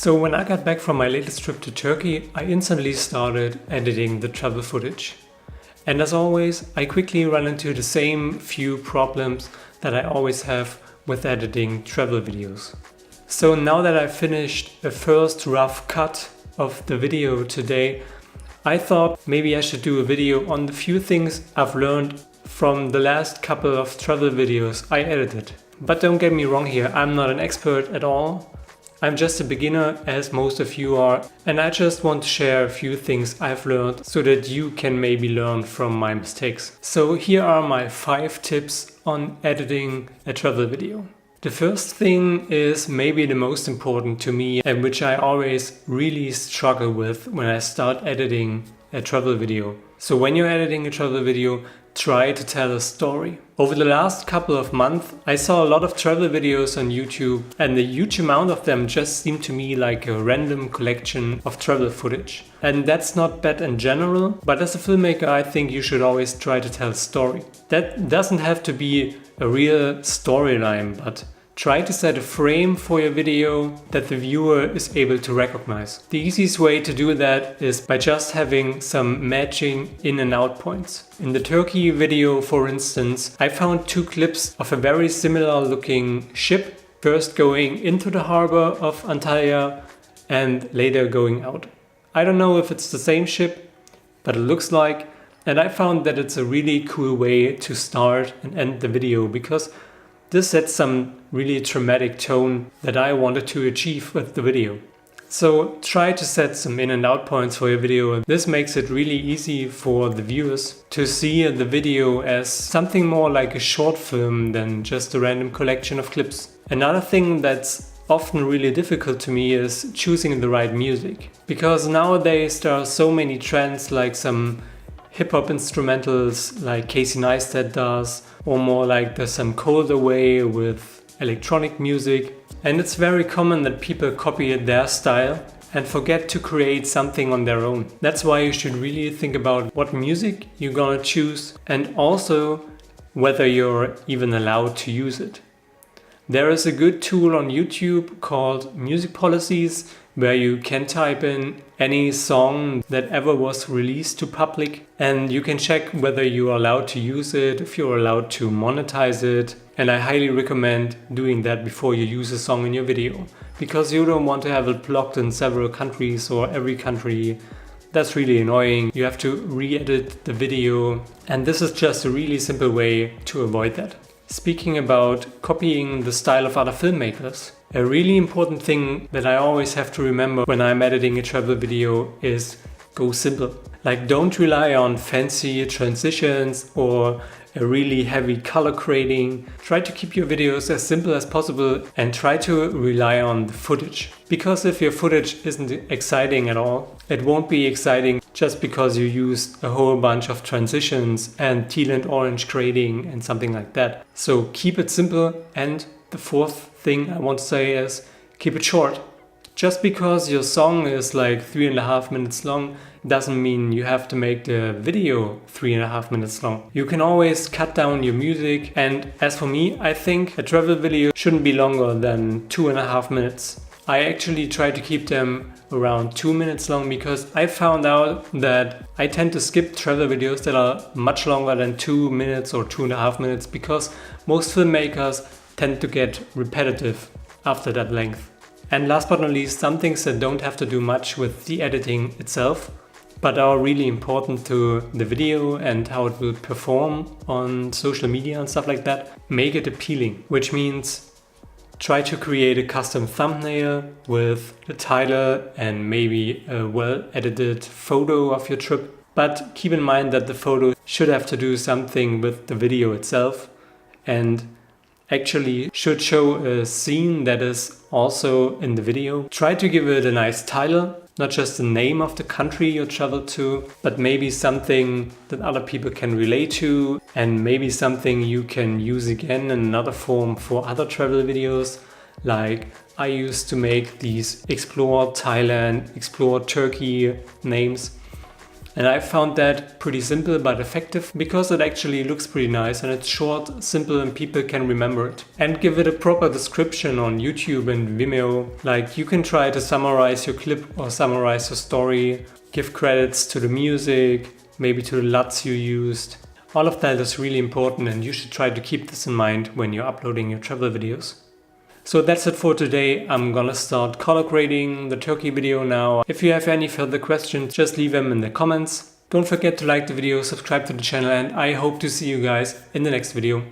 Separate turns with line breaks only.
So when I got back from my latest trip to Turkey, I instantly started editing the travel footage. And as always, I quickly run into the same few problems that I always have with editing travel videos. So now that I've finished a first rough cut of the video today, I thought maybe I should do a video on the few things I've learned from the last couple of travel videos I edited. But don't get me wrong here, I'm not an expert at all. I'm just a beginner, as most of you are, and I just want to share a few things I've learned so that you can maybe learn from my mistakes. So here are my 5 tips on editing a travel video. The first thing is maybe the most important to me, and which I always really struggle with when I start editing a travel video. So when you're editing a travel video, try to tell a story. Over the last couple of months, I saw a lot of travel videos on YouTube, and the huge amount of them just seemed to me like a random collection of travel footage. And that's not bad in general, but as a filmmaker, I think you should always try to tell a story. That doesn't have to be a real storyline, but try to set a frame for your video that the viewer is able to recognize. The easiest way to do that is by just having some matching in and out points. In the Turkey video, for instance, I found 2 clips of a very similar looking ship, first going into the harbor of Antalya and later going out. I don't know if it's the same ship, but it looks like, and I found that it's a really cool way to start and end the video, because this sets some really dramatic tone that I wanted to achieve with the video. So try to set some in and out points for your video. This makes it really easy for the viewers to see the video as something more like a short film than just a random collection of clips. Another thing that's often really difficult to me is choosing the right music. Because nowadays there are so many trends, like some hip-hop instrumentals like Casey Neistat does, or more like there's some colder way with electronic music. And it's very common that people copy their style and forget to create something on their own. That's why you should really think about what music you're gonna choose, and also whether you're even allowed to use it. There is a good tool on YouTube called Music Policies, where you can type in any song that ever was released to public, and you can check whether you are allowed to use it, if you're allowed to monetize it. And I highly recommend doing that before you use a song in your video, because you don't want to have it blocked in several countries or every country. That's really annoying. You have to re-edit the video, and this is just a really simple way to avoid that. Speaking about copying the style of other filmmakers, a really important thing that I always have to remember when I'm editing a travel video is go simple. Like, don't rely on fancy transitions or a really heavy color grading. Try to keep your videos as simple as possible and try to rely on the footage. Because if your footage isn't exciting at all, it won't be exciting just because you used a whole bunch of transitions and teal and orange grading and something like that. So keep it simple. And the fourth thing I want to say is keep it short. Just because your song is like 3.5 minutes long doesn't mean you have to make the video 3.5 minutes long. You can always cut down your music, and as for me, I think a travel video shouldn't be longer than 2.5 minutes. I actually try to keep them around 2 minutes long, because I found out that I tend to skip travel videos that are much longer than 2 minutes or 2.5 minutes, because most filmmakers tend to get repetitive after that length. And last but not least, some things that don't have to do much with the editing itself, but are really important to the video and how it will perform on social media and stuff like that. Make it appealing, which means try to create a custom thumbnail with the title and maybe a well-edited photo of your trip. But keep in mind that the photo should have to do something with the video itself, and actually should show a scene that is also in the video. Try to give it a nice title, not just the name of the country you traveled to, but maybe something that other people can relate to, and maybe something you can use again in another form for other travel videos. Like I used to make these Explore Thailand, Explore Turkey names. And I found that pretty simple but effective because it actually looks pretty nice and it's short, simple, and people can remember it. And give it a proper description on YouTube and Vimeo. Like you can try to summarize your clip or summarize your story, give credits to the music, maybe to the LUTs you used. All of that is really important and you should try to keep this in mind when you're uploading your travel videos. So that's it for today. I'm gonna start color grading the Turkey video now. If you have any further questions, just leave them in the comments. Don't forget to like the video, subscribe to the channel, and I hope to see you guys in the next video.